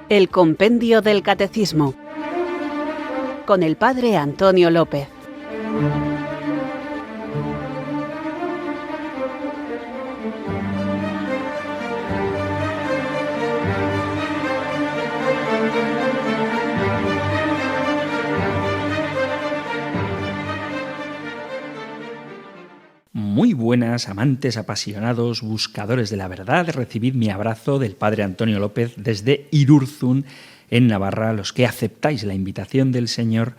El Compendio del Catecismo, con el Padre Antonio López. Muy buenas, amantes apasionados, buscadores de la verdad. Recibid mi abrazo del Padre Antonio López desde Irurzun, en Navarra, los que aceptáis la invitación del Señor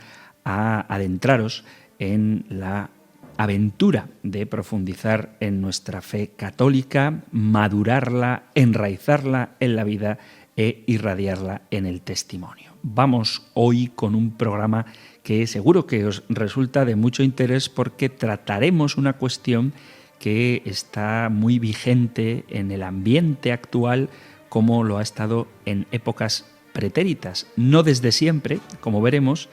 a adentraros en la aventura de profundizar en nuestra fe católica, madurarla, enraizarla en la vida e irradiarla en el testimonio. Vamos hoy con un programa que seguro que os resulta de mucho interés porque trataremos una cuestión que está muy vigente en el ambiente actual como lo ha estado en épocas pretéritas, no desde siempre, como veremos,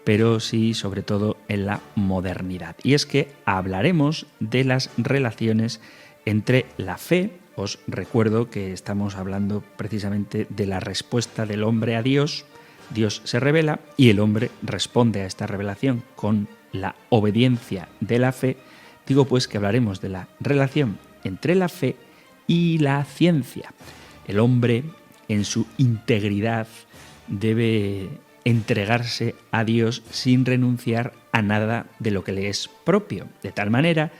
pero sí sobre todo en la modernidad. Y es que hablaremos de las relaciones entre la fe. Os recuerdo que estamos hablando precisamente de la respuesta del hombre a Dios. Dios se revela y el hombre responde a esta revelación con la obediencia de la fe. Digo pues que hablaremos de la relación entre la fe y la ciencia. El hombre, en su integridad, debe entregarse a Dios sin renunciar a nada de lo que le es propio, de tal manera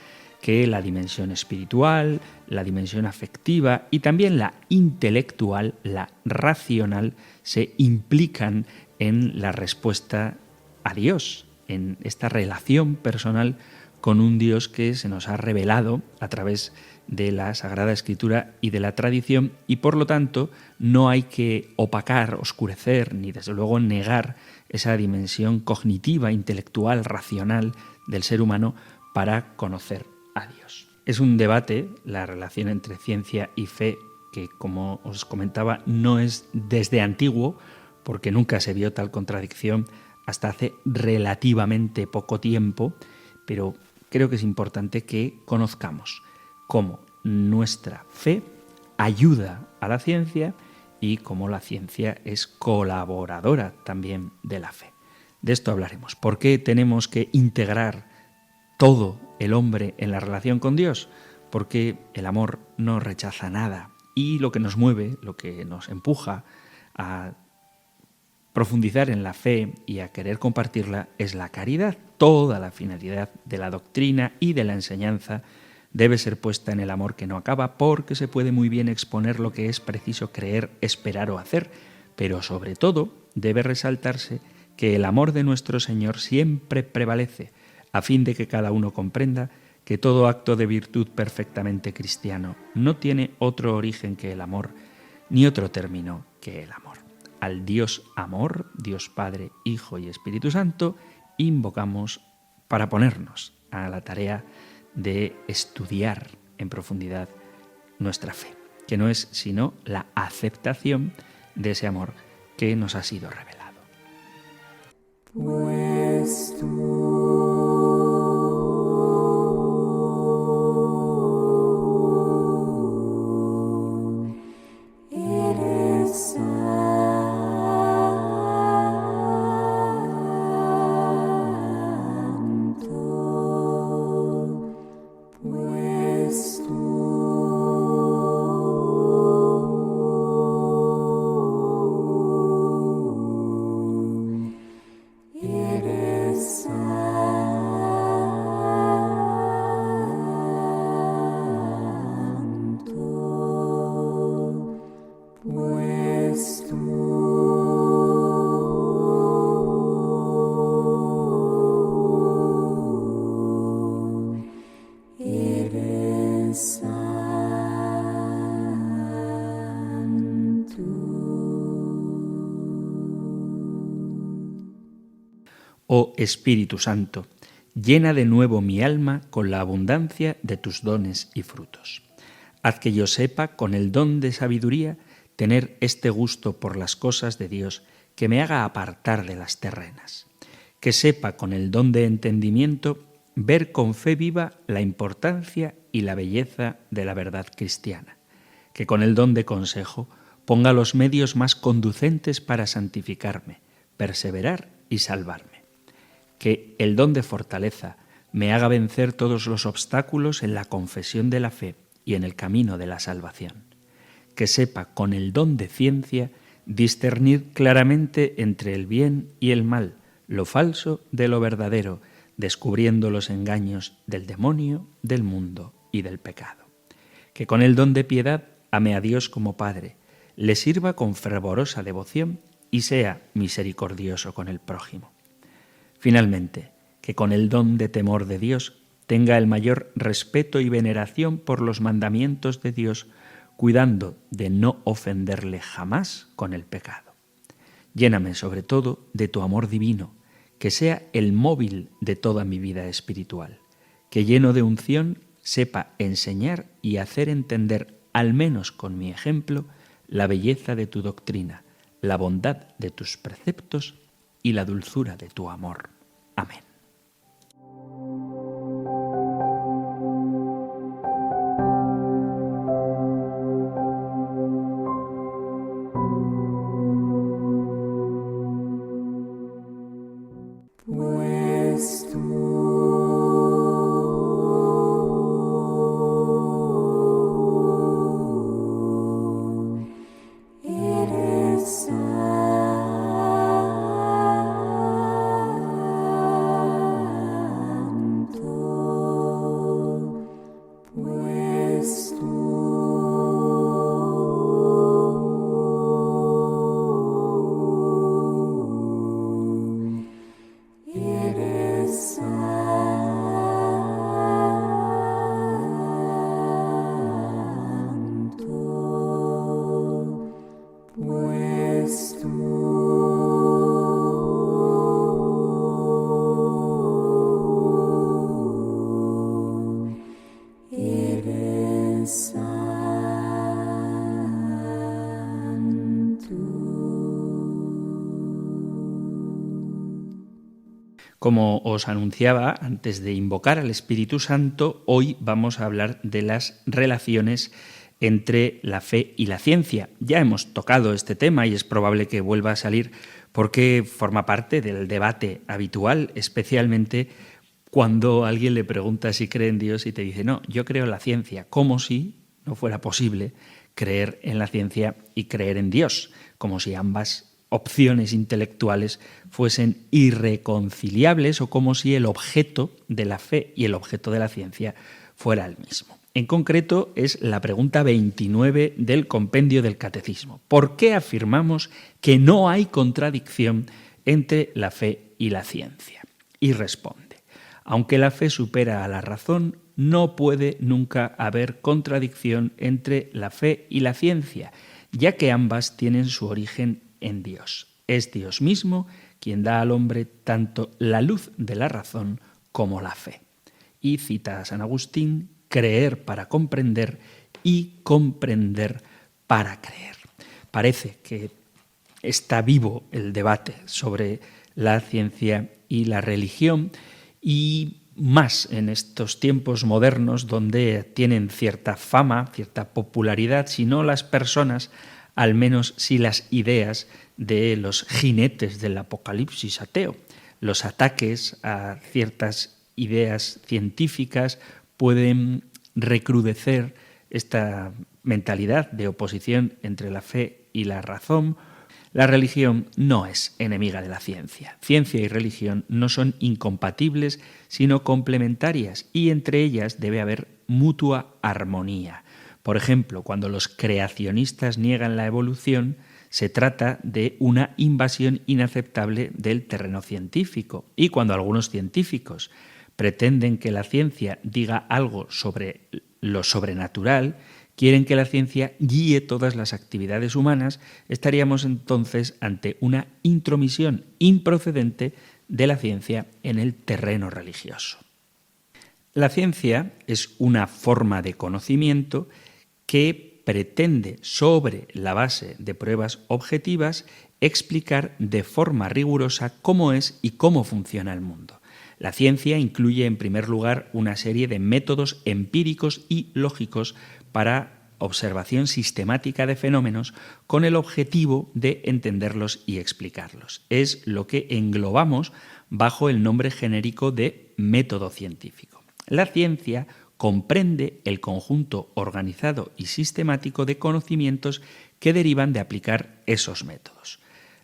que la dimensión espiritual, la dimensión afectiva y también la intelectual, la racional, se implican en la respuesta a Dios, en esta relación personal con un Dios que se nos ha revelado a través de la Sagrada Escritura y de la tradición, y por lo tanto no hay que opacar, oscurecer, ni desde luego negar esa dimensión cognitiva, intelectual, racional del ser humano para conocer a Dios. Es un debate, la relación entre ciencia y fe, que, como os comentaba, no es desde antiguo, porque nunca se vio tal contradicción hasta hace relativamente poco tiempo, pero creo que es importante que conozcamos cómo nuestra fe ayuda a la ciencia y cómo la ciencia es colaboradora también de la fe. De esto hablaremos. ¿Por qué tenemos que integrar todo el hombre en la relación con Dios? Porque el amor no rechaza nada y lo que nos mueve, lo que nos empuja a profundizar en la fe y a querer compartirla es la caridad. Toda la finalidad de la doctrina y de la enseñanza debe ser puesta en el amor que no acaba, porque se puede muy bien exponer lo que es preciso creer, esperar o hacer, pero sobre todo debe resaltarse que el amor de nuestro Señor siempre prevalece, a fin de que cada uno comprenda que todo acto de virtud perfectamente cristiano no tiene otro origen que el amor, ni otro término que el amor. Al Dios amor, Dios Padre, Hijo y Espíritu Santo, invocamos para ponernos a la tarea de estudiar en profundidad nuestra fe, que no es sino la aceptación de ese amor que nos ha sido revelado. Pues tú Oh Espíritu Santo, llena de nuevo mi alma con la abundancia de tus dones y frutos. Haz que yo sepa, con el don de sabiduría, tener este gusto por las cosas de Dios que me haga apartar de las terrenas. Que sepa, con el don de entendimiento, ver con fe viva la importancia y la belleza de la verdad cristiana. Que con el don de consejo ponga los medios más conducentes para santificarme, perseverar y salvarme. Que el don de fortaleza me haga vencer todos los obstáculos en la confesión de la fe y en el camino de la salvación. Que sepa con el don de ciencia discernir claramente entre el bien y el mal, lo falso de lo verdadero, descubriendo los engaños del demonio, del mundo y del pecado. Que con el don de piedad ame a Dios como Padre, le sirva con fervorosa devoción y sea misericordioso con el prójimo. Finalmente, que con el don de temor de Dios tenga el mayor respeto y veneración por los mandamientos de Dios, cuidando de no ofenderle jamás con el pecado. Lléname sobre todo de tu amor divino, que sea el móvil de toda mi vida espiritual, que lleno de unción sepa enseñar y hacer entender, al menos con mi ejemplo, la belleza de tu doctrina, la bondad de tus preceptos y la dulzura de tu amor. Amén. Como os anunciaba antes de invocar al Espíritu Santo, hoy vamos a hablar de las relaciones entre la fe y la ciencia. Ya hemos tocado este tema y es probable que vuelva a salir porque forma parte del debate habitual, especialmente cuando alguien le pregunta si cree en Dios y te dice, no, yo creo en la ciencia, como si no fuera posible creer en la ciencia y creer en Dios, como si ambas opciones intelectuales fuesen irreconciliables o como si el objeto de la fe y el objeto de la ciencia fuera el mismo. En concreto es la pregunta 29 del compendio del Catecismo. ¿Por qué afirmamos que no hay contradicción entre la fe y la ciencia? Y responde, aunque la fe supera a la razón, no puede nunca haber contradicción entre la fe y la ciencia, ya que ambas tienen su origen en Dios. Es Dios mismo quien da al hombre tanto la luz de la razón como la fe. Y cita a San Agustín, creer para comprender y comprender para creer. Parece que está vivo el debate sobre la ciencia y la religión y más en estos tiempos modernos donde tienen cierta fama, cierta popularidad, si no las personas, al menos si las ideas de los jinetes del apocalipsis ateo. Los ataques a ciertas ideas científicas pueden recrudecer esta mentalidad de oposición entre la fe y la razón. La religión no es enemiga de la ciencia. Ciencia y religión no son incompatibles, sino complementarias, y entre ellas debe haber mutua armonía. Por ejemplo, cuando los creacionistas niegan la evolución, se trata de una invasión inaceptable del terreno científico. Y cuando algunos científicos pretenden que la ciencia diga algo sobre lo sobrenatural, quieren que la ciencia guíe todas las actividades humanas, estaríamos entonces ante una intromisión improcedente de la ciencia en el terreno religioso. La ciencia es una forma de conocimiento que pretende, sobre la base de pruebas objetivas, explicar de forma rigurosa cómo es y cómo funciona el mundo. La ciencia incluye, en primer lugar, una serie de métodos empíricos y lógicos para observación sistemática de fenómenos con el objetivo de entenderlos y explicarlos. Es lo que englobamos bajo el nombre genérico de método científico. La ciencia comprende el conjunto organizado y sistemático de conocimientos que derivan de aplicar esos métodos.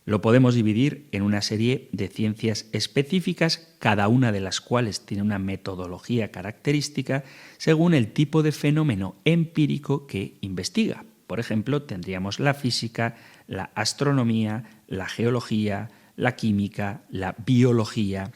Lo podemos dividir en una serie de ciencias específicas, cada una de las cuales tiene una metodología característica según el tipo de fenómeno empírico que investiga. Por ejemplo, tendríamos la física, la astronomía, la geología, la química, la biología.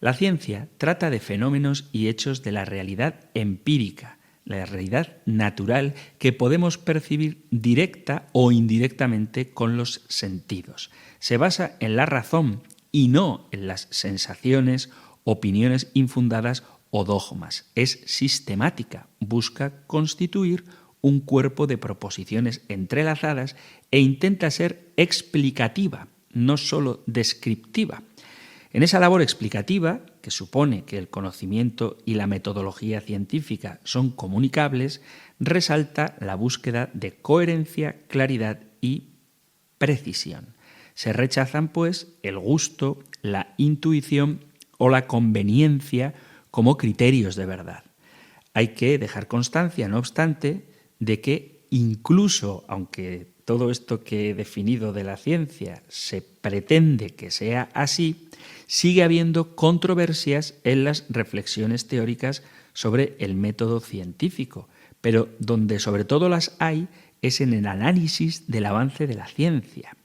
La ciencia trata de fenómenos y hechos de la realidad empírica, la realidad natural que podemos percibir directa o indirectamente con los sentidos. Se basa en la razón y no en las sensaciones, opiniones infundadas o dogmas. Es sistemática, busca constituir un cuerpo de proposiciones entrelazadas e intenta ser explicativa, no solo descriptiva. En esa labor explicativa, que supone que el conocimiento y la metodología científica son comunicables, resalta la búsqueda de coherencia, claridad y precisión. Se rechazan, pues, el gusto, la intuición o la conveniencia como criterios de verdad. Hay que dejar constancia, no obstante, de que incluso aunque todo esto que he definido de la ciencia se pretende que sea así, sigue habiendo controversias en las reflexiones teóricas sobre el método científico, pero donde sobre todo las hay es en el análisis del avance de la ciencia.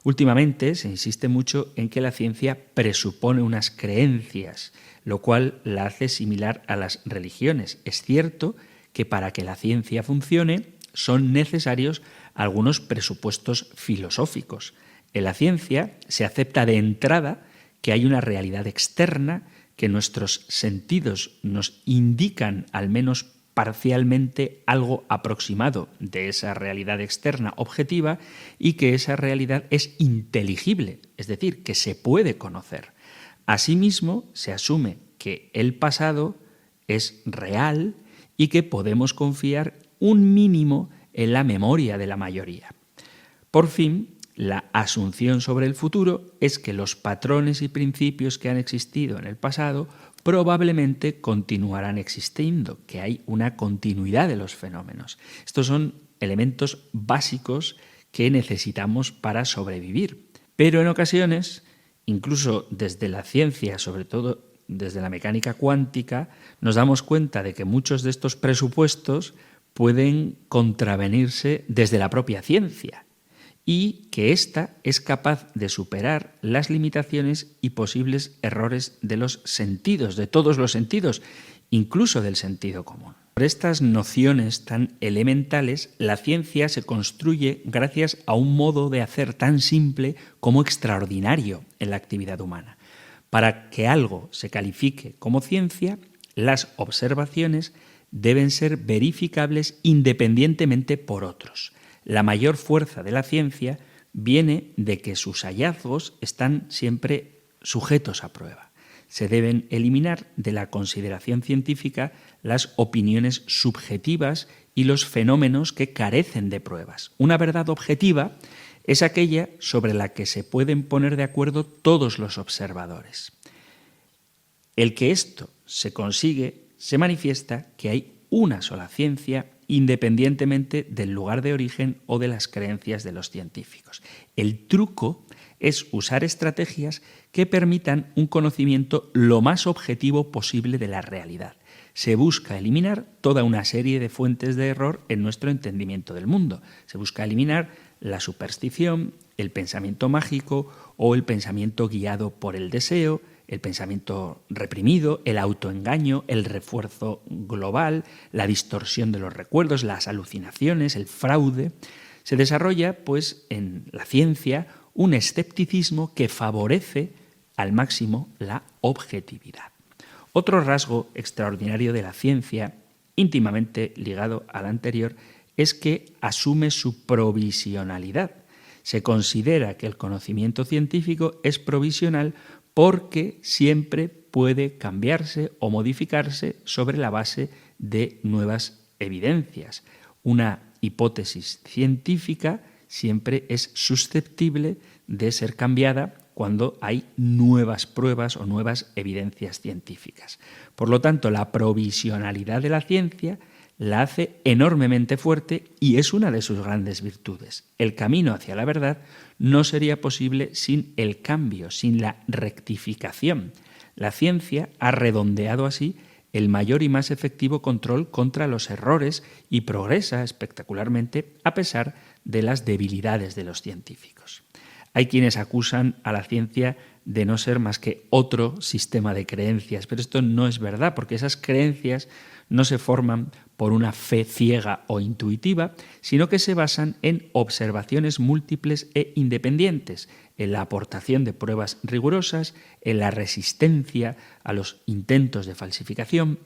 Últimamente se insiste mucho en que la ciencia presupone unas creencias, lo cual la hace similar a las religiones. Es cierto que para que la ciencia funcione son necesarios algunos presupuestos filosóficos. En la ciencia se acepta de entrada que hay una realidad externa, que nuestros sentidos nos indican al menos parcialmente algo aproximado de esa realidad externa objetiva y que esa realidad es inteligible, es decir, que se puede conocer. Asimismo, se asume que el pasado es real y que podemos confiar un mínimo en la memoria de la mayoría. Por fin, la asunción sobre el futuro es que los patrones y principios que han existido en el pasado probablemente continuarán existiendo, que hay una continuidad de los fenómenos. Estos son elementos básicos que necesitamos para sobrevivir. Pero en ocasiones, incluso desde la ciencia, sobre todo desde la mecánica cuántica, nos damos cuenta de que muchos de estos presupuestos pueden contravenirse desde la propia ciencia y que ésta es capaz de superar las limitaciones y posibles errores de los sentidos, de todos los sentidos, incluso del sentido común. Por estas nociones tan elementales, la ciencia se construye gracias a un modo de hacer tan simple como extraordinario en la actividad humana. Para que algo se califique como ciencia, las observaciones deben ser verificables independientemente por otros. La mayor fuerza de la ciencia viene de que sus hallazgos están siempre sujetos a prueba. Se deben eliminar de la consideración científica las opiniones subjetivas y los fenómenos que carecen de pruebas. Una verdad objetiva es aquella sobre la que se pueden poner de acuerdo todos los observadores. El que esto se consigue se manifiesta que hay una sola ciencia independientemente del lugar de origen o de las creencias de los científicos. El truco es usar estrategias que permitan un conocimiento lo más objetivo posible de la realidad. Se busca eliminar toda una serie de fuentes de error en nuestro entendimiento del mundo. Se busca eliminar la superstición, el pensamiento mágico o el pensamiento guiado por el deseo, el pensamiento reprimido, el autoengaño, el refuerzo global, la distorsión de los recuerdos, las alucinaciones, el fraude. Se desarrolla, pues, en la ciencia un escepticismo que favorece al máximo la objetividad. Otro rasgo extraordinario de la ciencia, íntimamente ligado al anterior, es que asume su provisionalidad. Se considera que el conocimiento científico es provisional porque siempre puede cambiarse o modificarse sobre la base de nuevas evidencias. Una hipótesis científica siempre es susceptible de ser cambiada cuando hay nuevas pruebas o nuevas evidencias científicas. Por lo tanto, la provisionalidad de la ciencia la hace enormemente fuerte y es una de sus grandes virtudes. El camino hacia la verdad no sería posible sin el cambio, sin la rectificación. La ciencia ha redondeado así el mayor y más efectivo control contra los errores y progresa espectacularmente a pesar de las debilidades de los científicos. Hay quienes acusan a la ciencia de no ser más que otro sistema de creencias, pero esto no es verdad, porque esas creencias no se forman por una fe ciega o intuitiva, sino que se basan en observaciones múltiples e independientes, en la aportación de pruebas rigurosas, en la resistencia a los intentos de falsificación.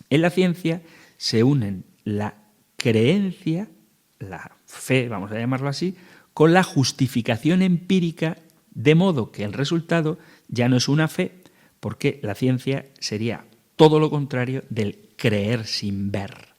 En la ciencia se unen la creencia, la fe, vamos a llamarlo así, con la justificación empírica, de modo que el resultado ya no es una fe, porque la ciencia sería todo lo contrario del creer sin ver.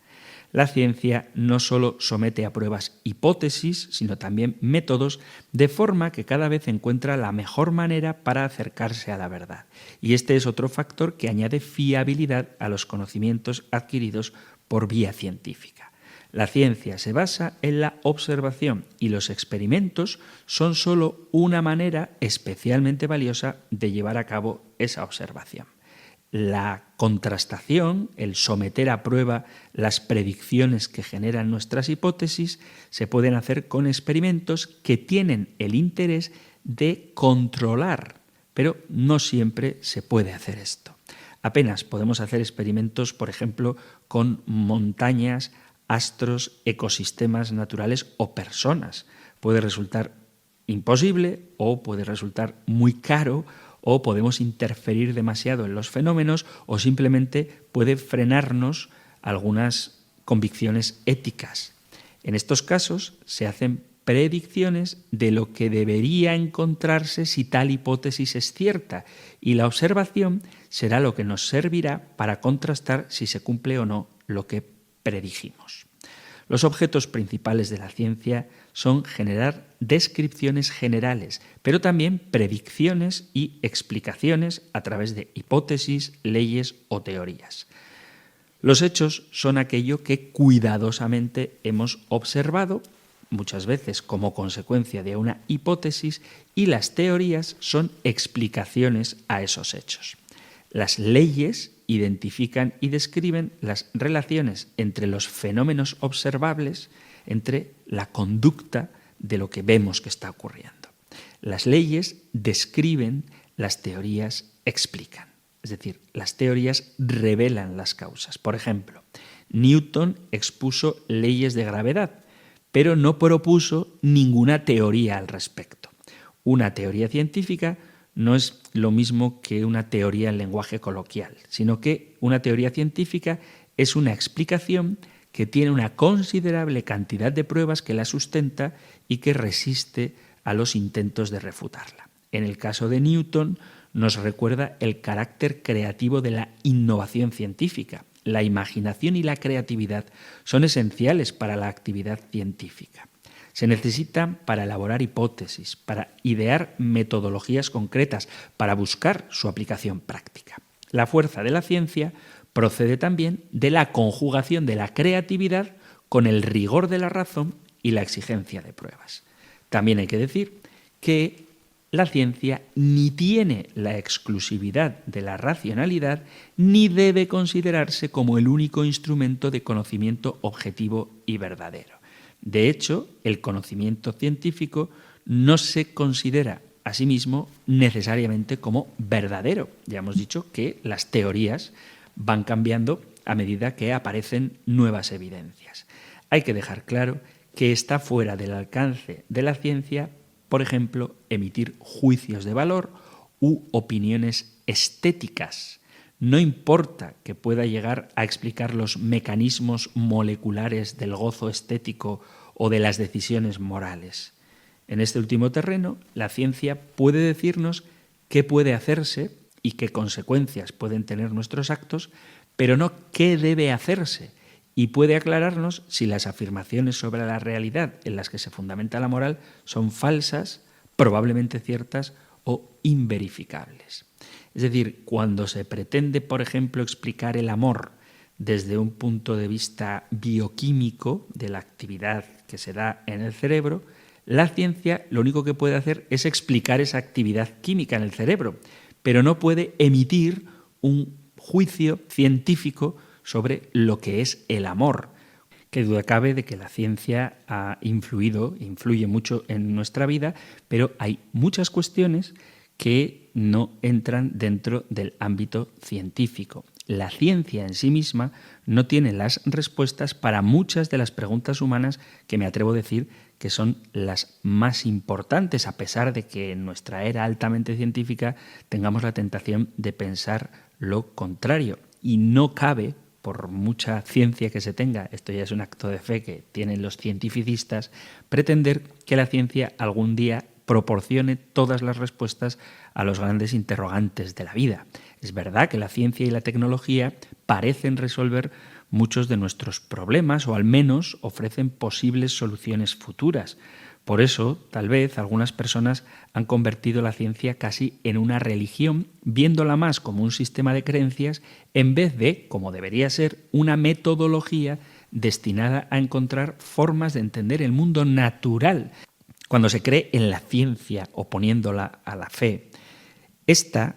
La ciencia no solo somete a pruebas hipótesis, sino también métodos, de forma que cada vez encuentra la mejor manera para acercarse a la verdad. Y este es otro factor que añade fiabilidad a los conocimientos adquiridos por vía científica. La ciencia se basa en la observación y los experimentos son solo una manera especialmente valiosa de llevar a cabo esa observación. La contrastación, el someter a prueba las predicciones que generan nuestras hipótesis, se pueden hacer con experimentos que tienen el interés de controlar, pero no siempre se puede hacer esto. Apenas podemos hacer experimentos, por ejemplo, con montañas, astros, ecosistemas naturales o personas. Puede resultar imposible o puede resultar muy caro, o podemos interferir demasiado en los fenómenos, o simplemente puede frenarnos algunas convicciones éticas. En estos casos se hacen predicciones de lo que debería encontrarse si tal hipótesis es cierta, y la observación será lo que nos servirá para contrastar si se cumple o no lo que predijimos. Los objetos principales de la ciencia son generar descripciones generales, pero también predicciones y explicaciones a través de hipótesis, leyes o teorías. Los hechos son aquello que cuidadosamente hemos observado, muchas veces como consecuencia de una hipótesis, y las teorías son explicaciones a esos hechos. Las leyes identifican y describen las relaciones entre los fenómenos observables, entre la conducta de lo que vemos que está ocurriendo. Las leyes describen, las teorías explican. Es decir, las teorías revelan las causas. Por ejemplo, Newton expuso leyes de gravedad, pero no propuso ninguna teoría al respecto. Una teoría científica no es lo mismo que una teoría en lenguaje coloquial, sino que una teoría científica es una explicación que tiene una considerable cantidad de pruebas que la sustenta y que resiste a los intentos de refutarla. En el caso de Newton, nos recuerda el carácter creativo de la innovación científica. La imaginación y la creatividad son esenciales para la actividad científica. Se necesitan para elaborar hipótesis, para idear metodologías concretas, para buscar su aplicación práctica. La fuerza de la ciencia procede también de la conjugación de la creatividad con el rigor de la razón y la exigencia de pruebas. También hay que decir que la ciencia ni tiene la exclusividad de la racionalidad ni debe considerarse como el único instrumento de conocimiento objetivo y verdadero. De hecho, el conocimiento científico no se considera a sí mismo necesariamente como verdadero. Ya hemos dicho que las teorías van cambiando a medida que aparecen nuevas evidencias. Hay que dejar claro que está fuera del alcance de la ciencia, por ejemplo, emitir juicios de valor u opiniones estéticas. No importa que pueda llegar a explicar los mecanismos moleculares del gozo estético o de las decisiones morales. En este último terreno, la ciencia puede decirnos qué puede hacerse y qué consecuencias pueden tener nuestros actos, pero no qué debe hacerse y puede aclararnos si las afirmaciones sobre la realidad en las que se fundamenta la moral son falsas, probablemente ciertas o inverificables. Es decir, cuando se pretende, por ejemplo, explicar el amor desde un punto de vista bioquímico de la actividad que se da en el cerebro, la ciencia lo único que puede hacer es explicar esa actividad química en el cerebro, pero no puede emitir un juicio científico sobre lo que es el amor. Qué duda cabe de que la ciencia ha influye mucho en nuestra vida, pero hay muchas cuestiones que no entran dentro del ámbito científico. La ciencia en sí misma no tiene las respuestas para muchas de las preguntas humanas que me atrevo a decir que son las más importantes, a pesar de que en nuestra era altamente científica tengamos la tentación de pensar lo contrario. Y no cabe, por mucha ciencia que se tenga, esto ya es un acto de fe que tienen los cientificistas, pretender que la ciencia algún día proporcione todas las respuestas a los grandes interrogantes de la vida. Es verdad que la ciencia y la tecnología parecen resolver muchos de nuestros problemas o al menos ofrecen posibles soluciones futuras. Por eso, tal vez, algunas personas han convertido la ciencia casi en una religión, viéndola más como un sistema de creencias en vez de, como debería ser, una metodología destinada a encontrar formas de entender el mundo natural. Cuando se cree en la ciencia oponiéndola a la fe, esta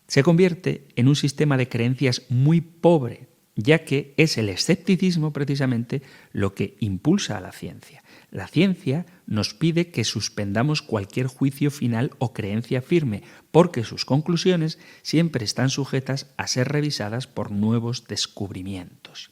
se convierte en un sistema de creencias muy pobre, ya que es el escepticismo precisamente lo que impulsa a la ciencia. La ciencia nos pide que suspendamos cualquier juicio final o creencia firme, porque sus conclusiones siempre están sujetas a ser revisadas por nuevos descubrimientos.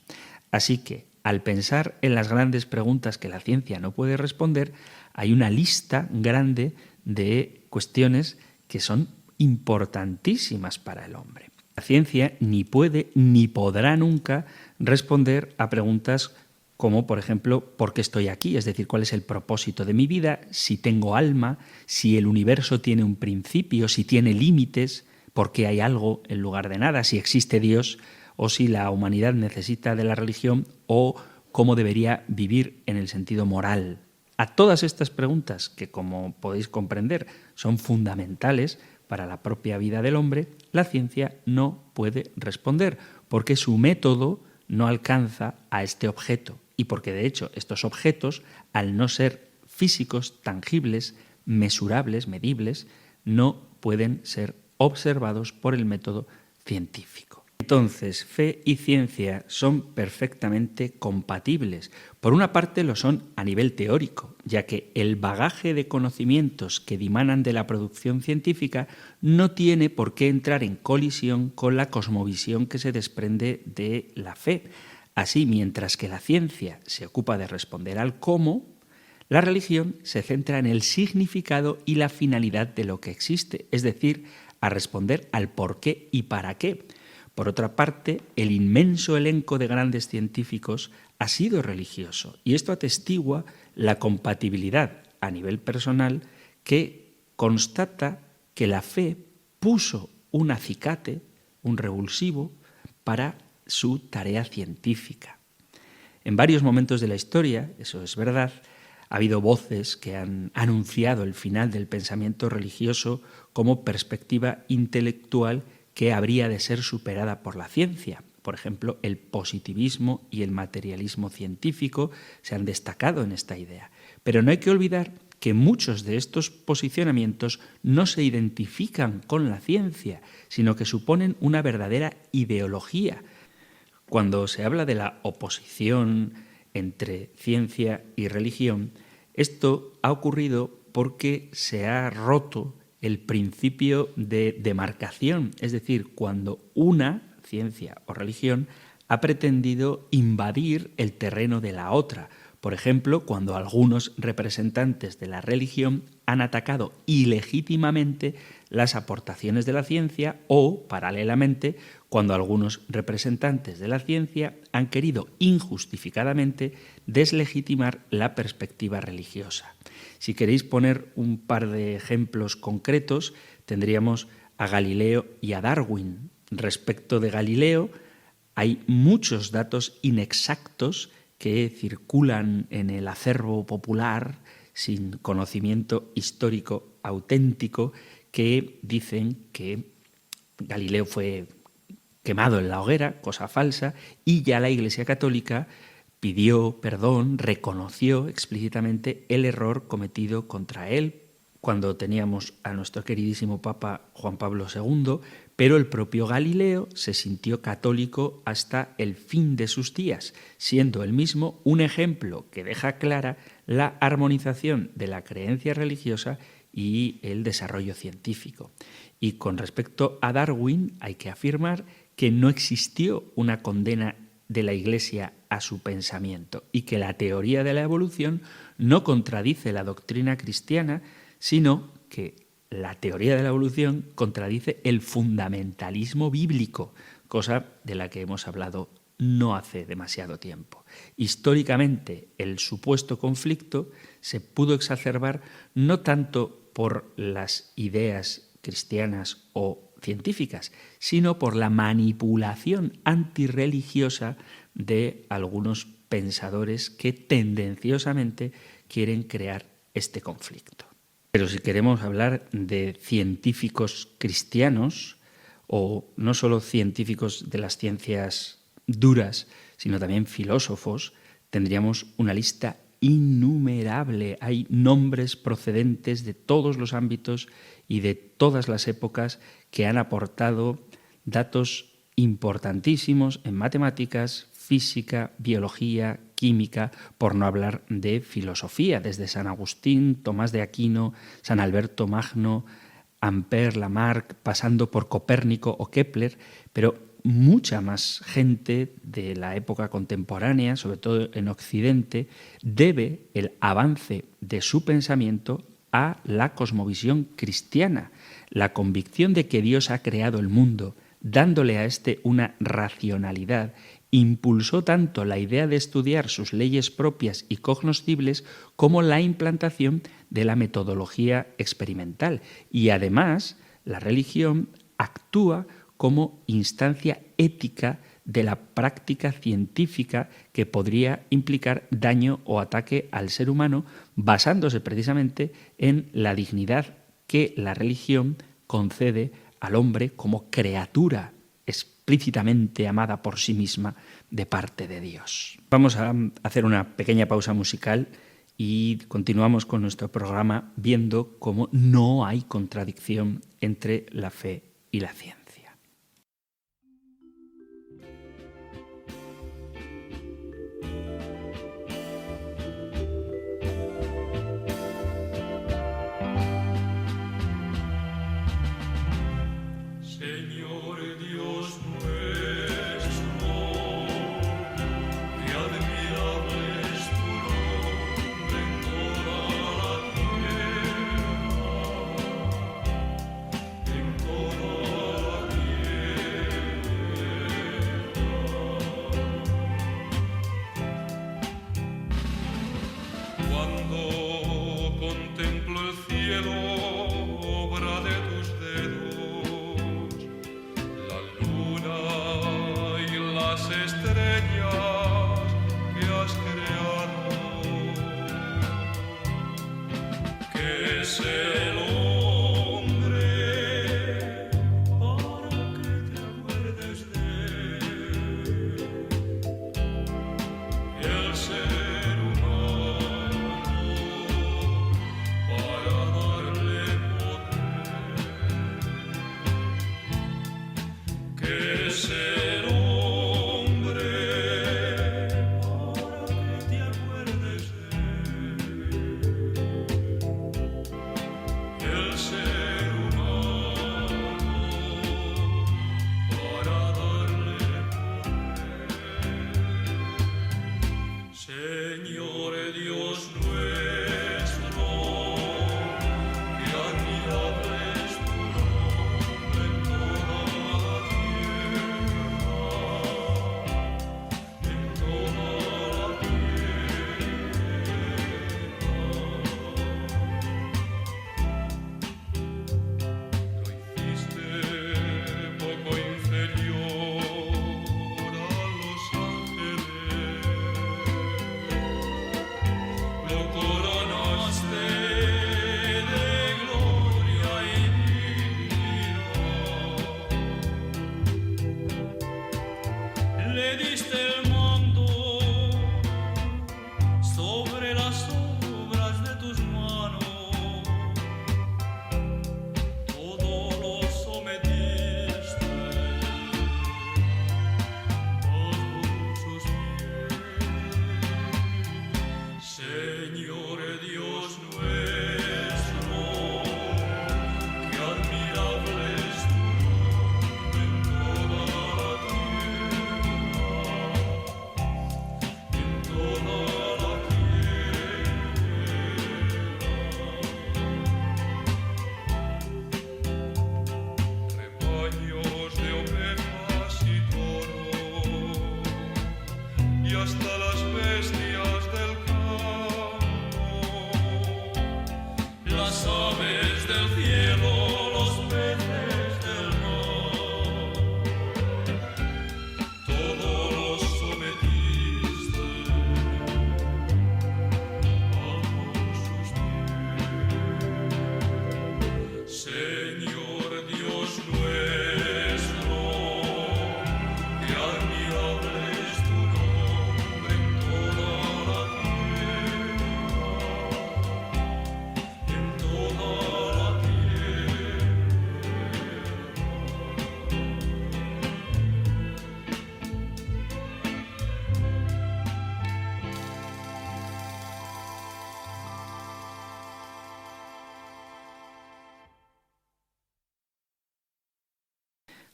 Así que, al pensar en las grandes preguntas que la ciencia no puede responder, hay una lista grande de cuestiones que son importantísimas para el hombre. La ciencia ni puede ni podrá nunca responder a preguntas como, por ejemplo, ¿por qué estoy aquí? Es decir, ¿cuál es el propósito de mi vida? Si tengo alma, si el universo tiene un principio, si tiene límites, por qué hay algo en lugar de nada, si existe Dios o si la humanidad necesita de la religión o cómo debería vivir en el sentido moral. A todas estas preguntas, que como podéis comprender son fundamentales para la propia vida del hombre, la ciencia no puede responder, porque su método no alcanza a este objeto y porque de hecho estos objetos, al no ser físicos, tangibles, mesurables, medibles, no pueden ser observados por el método científico. Entonces, fe y ciencia son perfectamente compatibles. Por una parte lo son a nivel teórico, ya que el bagaje de conocimientos que dimanan de la producción científica no tiene por qué entrar en colisión con la cosmovisión que se desprende de la fe. Así, mientras que la ciencia se ocupa de responder al cómo, la religión se centra en el significado y la finalidad de lo que existe, es decir, a responder al por qué y para qué. Por otra parte, el inmenso elenco de grandes científicos ha sido religioso y esto atestigua la compatibilidad a nivel personal que constata que la fe puso un acicate, un revulsivo, para su tarea científica. En varios momentos de la historia, eso es verdad, ha habido voces que han anunciado el final del pensamiento religioso como perspectiva intelectual que habría de ser superada por la ciencia. Por ejemplo, el positivismo y el materialismo científico se han destacado en esta idea. Pero no hay que olvidar que muchos de estos posicionamientos no se identifican con la ciencia, sino que suponen una verdadera ideología. Cuando se habla de la oposición entre ciencia y religión, esto ha ocurrido porque se ha roto el principio de demarcación, es decir, cuando una ciencia o religión ha pretendido invadir el terreno de la otra. Por ejemplo, cuando algunos representantes de la religión han atacado ilegítimamente las aportaciones de la ciencia o, paralelamente, cuando algunos representantes de la ciencia han querido injustificadamente deslegitimar la perspectiva religiosa. Si queréis poner un par de ejemplos concretos, tendríamos a Galileo y a Darwin. Respecto de Galileo, Hay muchos datos inexactos que circulan en el acervo popular sin conocimiento histórico auténtico que dicen que Galileo fue quemado en la hoguera, cosa falsa, y ya la Iglesia Católica pidió perdón, reconoció explícitamente el error cometido contra él cuando teníamos a nuestro queridísimo Papa Juan Pablo II, pero el propio Galileo se sintió católico hasta el fin de sus días, siendo él mismo un ejemplo que deja clara la armonización de la creencia religiosa y el desarrollo científico. Y con respecto a Darwin, hay que afirmar que no existió una condena de la Iglesia a su pensamiento y que la teoría de la evolución no contradice la doctrina cristiana, sino que la teoría de la evolución contradice el fundamentalismo bíblico, cosa de la que hemos hablado no hace demasiado tiempo. Históricamente, el supuesto conflicto se pudo exacerbar no tanto por las ideas cristianas o científicas, sino por la manipulación antirreligiosa de algunos pensadores que tendenciosamente quieren crear este conflicto. Pero si queremos hablar de científicos cristianos, o no solo científicos de las ciencias duras, sino también filósofos, tendríamos una lista innumerable. Hay nombres procedentes de todos los ámbitos y de todas las épocas que han aportado datos importantísimos en matemáticas, física, biología, química, por no hablar de filosofía, desde San Agustín, Tomás de Aquino, San Alberto Magno, Ampère, Lamarck, pasando por Copérnico o Kepler, pero mucha más gente de la época contemporánea, sobre todo en Occidente, debe el avance de su pensamiento a la cosmovisión cristiana, la convicción de que Dios ha creado el mundo, dándole a éste una racionalidad, impulsó tanto la idea de estudiar sus leyes propias y cognoscibles como la implantación de la metodología experimental. Y además, la religión actúa como instancia ética de la práctica científica que podría implicar daño o ataque al ser humano, basándose precisamente en la dignidad que la religión concede al hombre como criatura explícitamente amada por sí misma de parte de Dios. Vamos a hacer una pequeña pausa musical y continuamos con nuestro programa viendo cómo no hay contradicción entre la fe y la ciencia.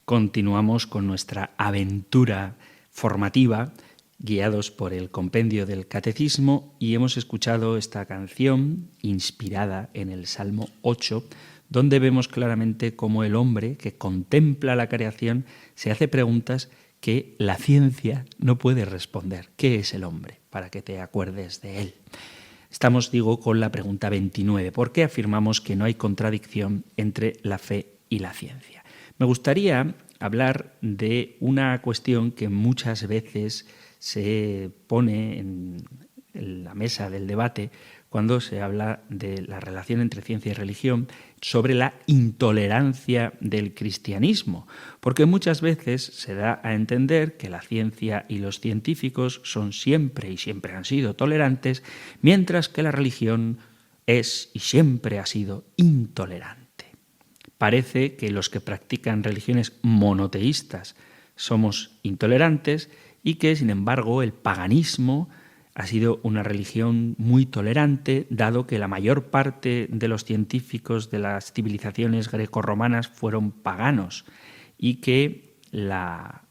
continuamos con nuestra aventura formativa, guiados por el compendio del Catecismo, y hemos escuchado esta canción inspirada en el Salmo 8, donde vemos claramente cómo el hombre que contempla la creación se hace preguntas que la ciencia no puede responder. ¿Qué es el hombre? Para que te acuerdes de él. Estamos, digo, con la pregunta 29. ¿Por qué afirmamos que no hay contradicción entre la fe y la ciencia? Me gustaría hablar de una cuestión que muchas veces se pone en la mesa del debate cuando se habla de la relación entre ciencia y religión, sobre la intolerancia del cristianismo, porque muchas veces se da a entender que la ciencia y los científicos son siempre y siempre han sido tolerantes, mientras que la religión es y siempre ha sido intolerante. Parece que los que practican religiones monoteístas somos intolerantes y que, sin embargo, el paganismo ha sido una religión muy tolerante, dado que la mayor parte de los científicos de las civilizaciones grecorromanas fueron paganos y que la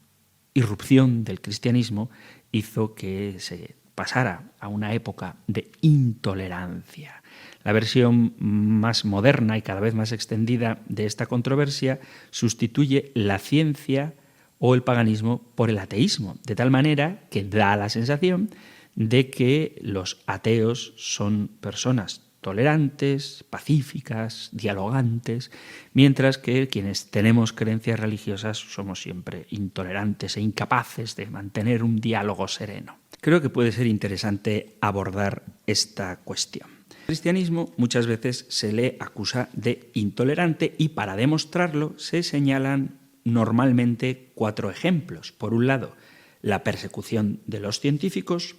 irrupción del cristianismo hizo que se pasara a una época de intolerancia. La versión más moderna y cada vez más extendida de esta controversia sustituye la ciencia o el paganismo por el ateísmo, de tal manera que da la sensación de que los ateos son personas tolerantes, pacíficas, dialogantes, mientras que quienes tenemos creencias religiosas somos siempre intolerantes e incapaces de mantener un diálogo sereno. Creo que puede ser interesante abordar esta cuestión. Al cristianismo muchas veces se le acusa de intolerante y para demostrarlo se señalan normalmente 4 ejemplos. Por un lado, la persecución de los científicos,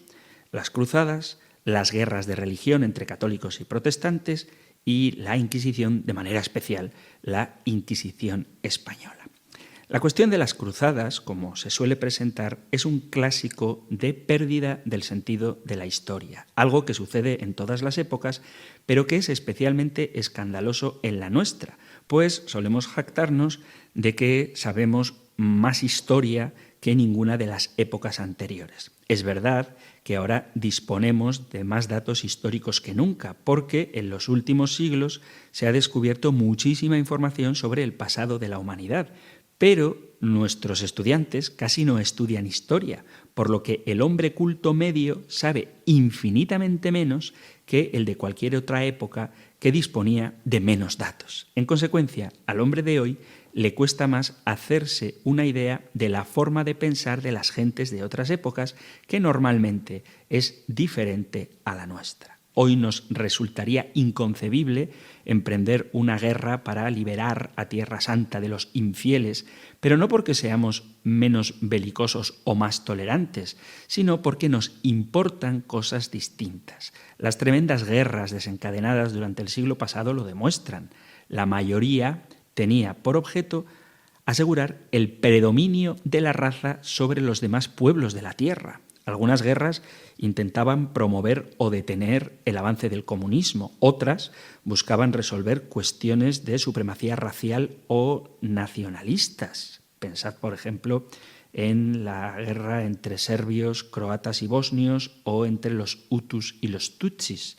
las cruzadas, las guerras de religión entre católicos y protestantes y la Inquisición, de manera especial, la Inquisición española. La cuestión de las cruzadas, como se suele presentar, es un clásico de pérdida del sentido de la historia, algo que sucede en todas las épocas, pero que es especialmente escandaloso en la nuestra, pues solemos jactarnos de que sabemos más historia que ninguna de las épocas anteriores. Es verdad que ahora disponemos de más datos históricos que nunca, porque en los últimos siglos se ha descubierto muchísima información sobre el pasado de la humanidad, pero nuestros estudiantes casi no estudian historia, por lo que el hombre culto medio sabe infinitamente menos que el de cualquier otra época que disponía de menos datos. En consecuencia, al hombre de hoy le cuesta más hacerse una idea de la forma de pensar de las gentes de otras épocas, que normalmente es diferente a la nuestra. Hoy nos resultaría inconcebible emprender una guerra para liberar a Tierra Santa de los infieles, pero no porque seamos menos belicosos o más tolerantes, sino porque nos importan cosas distintas. Las tremendas guerras desencadenadas durante el siglo pasado lo demuestran. La mayoría tenía por objeto asegurar el predominio de la raza sobre los demás pueblos de la tierra. Algunas guerras intentaban promover o detener el avance del comunismo, otras buscaban resolver cuestiones de supremacía racial o nacionalistas. Pensad, por ejemplo, en la guerra entre serbios, croatas y bosnios o entre los hutus y los tutsis.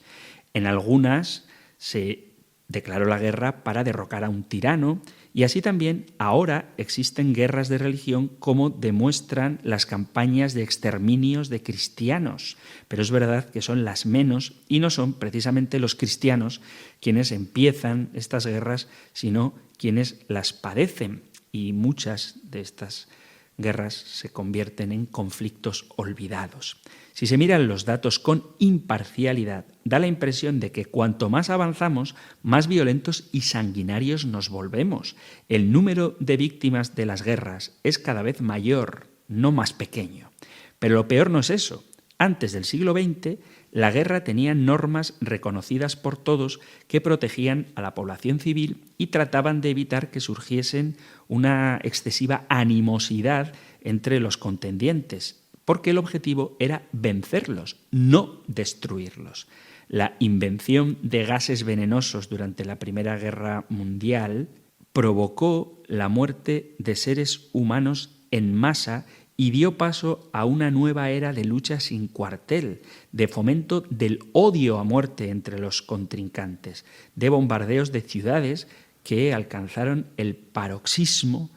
En algunas se declaró la guerra para derrocar a un tirano y así también ahora existen guerras de religión como demuestran las campañas de exterminios de cristianos. Pero es verdad que son las menos y no son precisamente los cristianos quienes empiezan estas guerras, sino quienes las padecen. Y muchas de estas guerras se convierten en conflictos olvidados. Si se miran los datos con imparcialidad, da la impresión de que cuanto más avanzamos, más violentos y sanguinarios nos volvemos. El número de víctimas de las guerras es cada vez mayor, no más pequeño. Pero lo peor no es eso. Antes del siglo XX, la guerra tenía normas reconocidas por todos que protegían a la población civil y trataban de evitar que surgiesen una excesiva animosidad entre los contendientes, porque el objetivo era vencerlos, no destruirlos. La invención de gases venenosos durante la Primera Guerra Mundial provocó la muerte de seres humanos en masa y dio paso a una nueva era de lucha sin cuartel, de fomento del odio a muerte entre los contrincantes, de bombardeos de ciudades que alcanzaron el paroxismo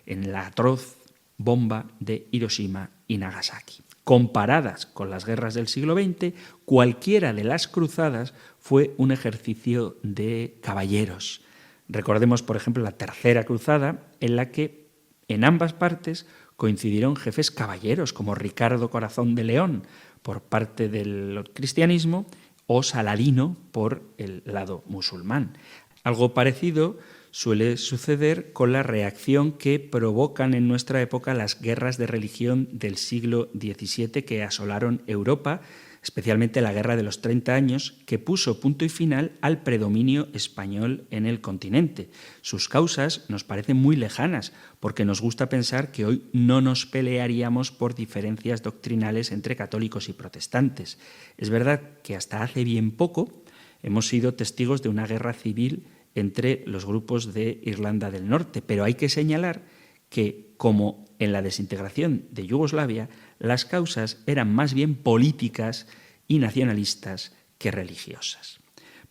en la atroz bomba de Hiroshima y Nagasaki. Comparadas con las guerras del siglo XX, cualquiera de las cruzadas fue un ejercicio de caballeros. Recordemos, por ejemplo, la Tercera Cruzada, en la que en ambas partes coincidieron jefes caballeros como Ricardo Corazón de León por parte del cristianismo o Saladino por el lado musulmán. Algo parecido suele suceder con la reacción que provocan en nuestra época las guerras de religión del siglo XVII que asolaron Europa, especialmente la Guerra de los 30 años, que puso punto y final al predominio español en el continente. Sus causas nos parecen muy lejanas, porque nos gusta pensar que hoy no nos pelearíamos por diferencias doctrinales entre católicos y protestantes. Es verdad que hasta hace bien poco hemos sido testigos de una guerra civil entre los grupos de Irlanda del Norte, pero hay que señalar que, como en la desintegración de Yugoslavia, las causas eran más bien políticas y nacionalistas que religiosas.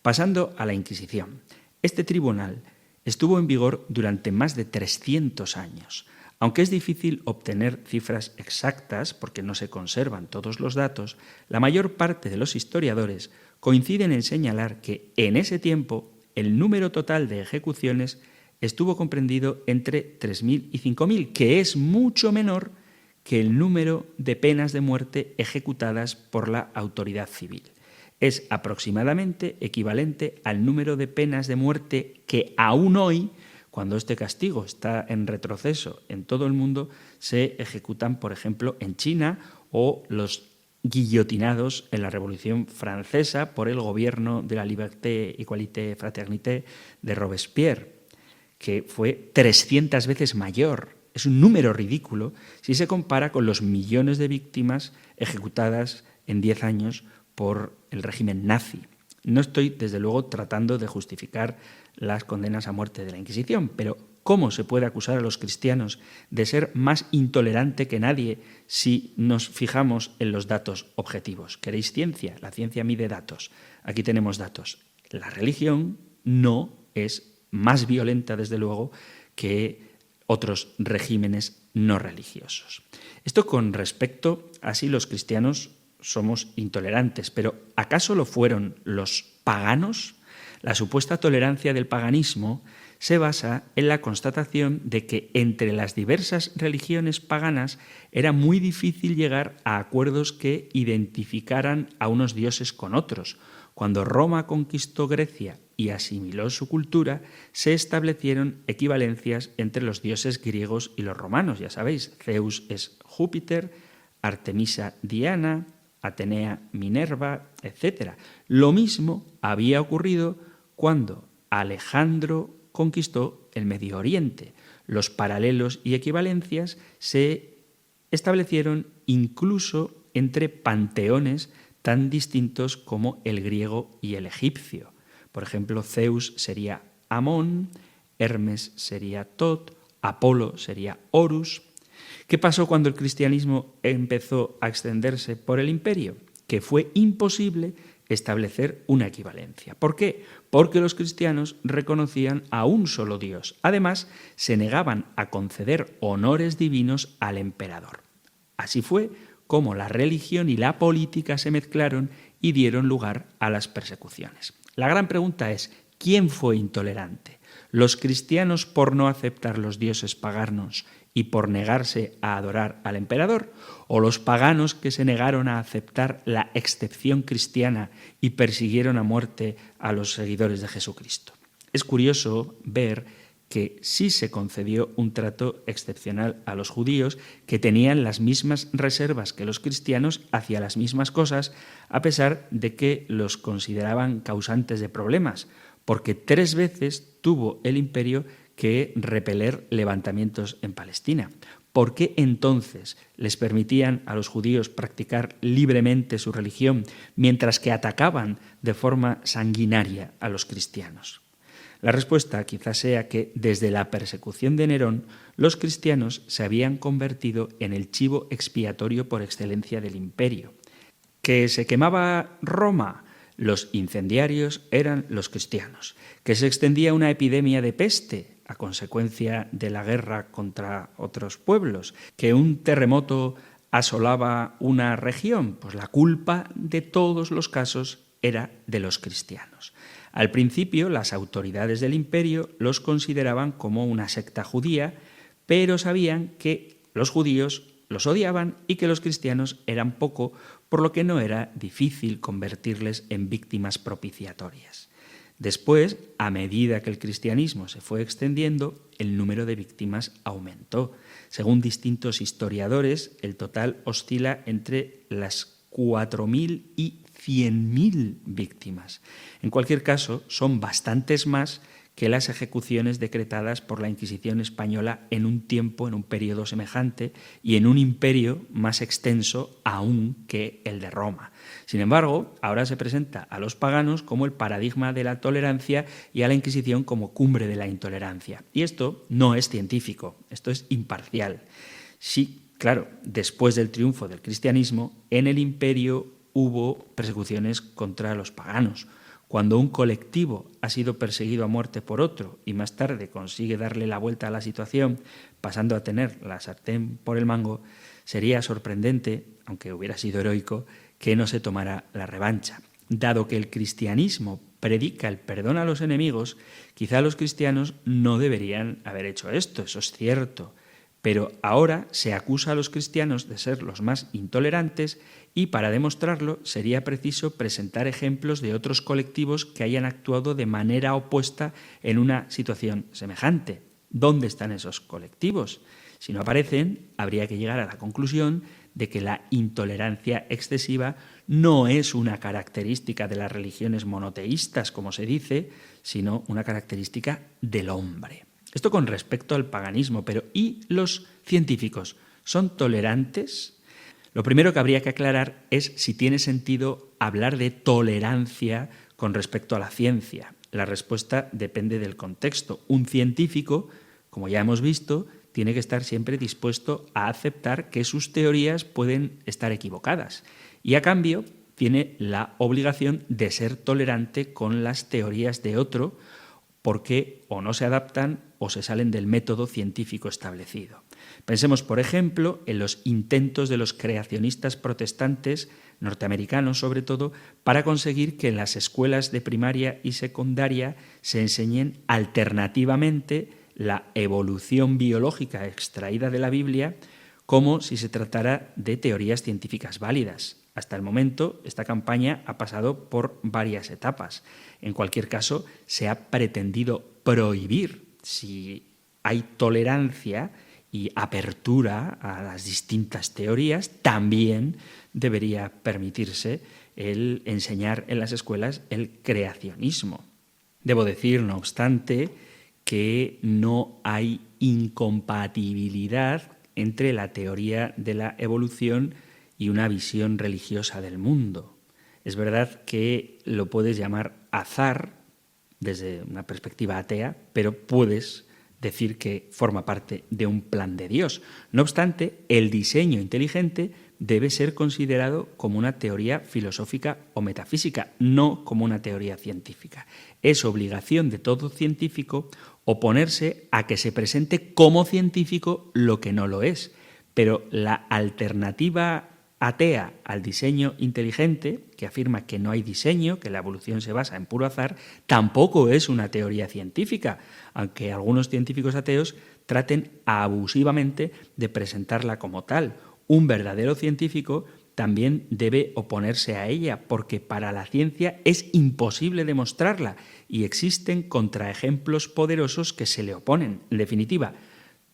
Pasando a la Inquisición. Este tribunal estuvo en vigor durante más de 300 años. Aunque es difícil obtener cifras exactas porque no se conservan todos los datos, la mayor parte de los historiadores coinciden en señalar que en ese tiempo el número total de ejecuciones estuvo comprendido entre 3.000 y 5.000, que es mucho menor que el número de penas de muerte ejecutadas por la autoridad civil. Es aproximadamente equivalente al número de penas de muerte que aún hoy, cuando este castigo está en retroceso en todo el mundo, se ejecutan, por ejemplo, en China, o los guillotinados en la Revolución Francesa por el gobierno de la Liberté, Égalité, Fraternité de Robespierre, que fue 300 veces mayor. Es un número ridículo si se compara con los millones de víctimas ejecutadas en 10 años por el régimen nazi. No estoy, desde luego, tratando de justificar las condenas a muerte de la Inquisición, pero ¿cómo se puede acusar a los cristianos de ser más intolerante que nadie si nos fijamos en los datos objetivos? ¿Queréis ciencia? La ciencia mide datos. Aquí tenemos datos. La religión no es más violenta, desde luego, que otros regímenes no religiosos. Esto con respecto a si los cristianos somos intolerantes, pero ¿acaso lo fueron los paganos? La supuesta tolerancia del paganismo se basa en la constatación de que entre las diversas religiones paganas era muy difícil llegar a acuerdos que identificaran a unos dioses con otros. Cuando Roma conquistó Grecia y asimiló su cultura, se establecieron equivalencias entre los dioses griegos y los romanos. Ya sabéis, Zeus es Júpiter, Artemisa Diana, Atenea Minerva, etc. Lo mismo había ocurrido cuando Alejandro conquistó el Medio Oriente. Los paralelos y equivalencias se establecieron incluso entre panteones tan distintos como el griego y el egipcio. Por ejemplo, Zeus sería Amón, Hermes sería Tot, Apolo sería Horus. ¿Qué pasó cuando el cristianismo empezó a extenderse por el imperio? Que fue imposible establecer una equivalencia. ¿Por qué? Porque los cristianos reconocían a un solo Dios. Además, se negaban a conceder honores divinos al emperador. Así fue como la religión y la política se mezclaron y dieron lugar a las persecuciones. La gran pregunta es, ¿quién fue intolerante? ¿Los cristianos por no aceptar los dioses paganos y por negarse a adorar al emperador? ¿O los paganos que se negaron a aceptar la excepción cristiana y persiguieron a muerte a los seguidores de Jesucristo? Es curioso ver que sí se concedió un trato excepcional a los judíos, que tenían las mismas reservas que los cristianos hacia las mismas cosas, a pesar de que los consideraban causantes de problemas, porque 3 veces tuvo el imperio que repeler levantamientos en Palestina. ¿Por qué entonces les permitían a los judíos practicar libremente su religión, mientras que atacaban de forma sanguinaria a los cristianos? La respuesta quizás sea que desde la persecución de Nerón, los cristianos se habían convertido en el chivo expiatorio por excelencia del imperio. ¿Que se quemaba Roma? Los incendiarios eran los cristianos. ¿Que se extendía una epidemia de peste a consecuencia de la guerra contra otros pueblos? ¿Que un terremoto asolaba una región? Pues la culpa de todos los casos era de los cristianos. Al principio, las autoridades del imperio los consideraban como una secta judía, pero sabían que los judíos los odiaban y que los cristianos eran poco, por lo que no era difícil convertirles en víctimas propiciatorias. Después, a medida que el cristianismo se fue extendiendo, el número de víctimas aumentó. Según distintos historiadores, el total oscila entre las 4.000 y 100.000 víctimas. En cualquier caso, son bastantes más que las ejecuciones decretadas por la Inquisición española en un tiempo, en un periodo semejante y en un imperio más extenso aún que el de Roma. Sin embargo, ahora se presenta a los paganos como el paradigma de la tolerancia y a la Inquisición como cumbre de la intolerancia. Y esto no es científico, esto es imparcial. Sí, claro, después del triunfo del cristianismo, en el imperio hubo persecuciones contra los paganos. Cuando un colectivo ha sido perseguido a muerte por otro y más tarde consigue darle la vuelta a la situación, pasando a tener la sartén por el mango, sería sorprendente, aunque hubiera sido heroico, que no se tomara la revancha. Dado que el cristianismo predica el perdón a los enemigos, quizá los cristianos no deberían haber hecho esto, eso es cierto. Pero ahora se acusa a los cristianos de ser los más intolerantes y para demostrarlo sería preciso presentar ejemplos de otros colectivos que hayan actuado de manera opuesta en una situación semejante. ¿Dónde están esos colectivos? Si no aparecen, habría que llegar a la conclusión de que la intolerancia excesiva no es una característica de las religiones monoteístas, como se dice, sino una característica del hombre. Esto con respecto al paganismo, pero ¿y los científicos? ¿Son tolerantes? Lo primero que habría que aclarar es si tiene sentido hablar de tolerancia con respecto a la ciencia. La respuesta depende del contexto. Un científico, como ya hemos visto, tiene que estar siempre dispuesto a aceptar que sus teorías pueden estar equivocadas y a cambio tiene la obligación de ser tolerante con las teorías de otro porque o no se adaptan o se salen del método científico establecido. Pensemos, por ejemplo, en los intentos de los creacionistas protestantes, norteamericanos sobre todo, para conseguir que en las escuelas de primaria y secundaria se enseñen alternativamente la evolución biológica extraída de la Biblia como si se tratara de teorías científicas válidas. Hasta el momento, esta campaña ha pasado por varias etapas. En cualquier caso, se ha pretendido prohibir, si hay tolerancia y apertura a las distintas teorías, también debería permitirse el enseñar en las escuelas el creacionismo. Debo decir, no obstante, que no hay incompatibilidad entre la teoría de la evolución y una visión religiosa del mundo. Es verdad que lo puedes llamar azar desde una perspectiva atea, pero puedes decir que forma parte de un plan de Dios. No obstante, el diseño inteligente debe ser considerado como una teoría filosófica o metafísica, no como una teoría científica. Es obligación de todo científico oponerse a que se presente como científico lo que no lo es, pero la alternativa atea al diseño inteligente, que afirma que no hay diseño, que la evolución se basa en puro azar, tampoco es una teoría científica, aunque algunos científicos ateos traten abusivamente de presentarla como tal. Un verdadero científico también debe oponerse a ella, porque para la ciencia es imposible demostrarla y existen contraejemplos poderosos que se le oponen. En definitiva,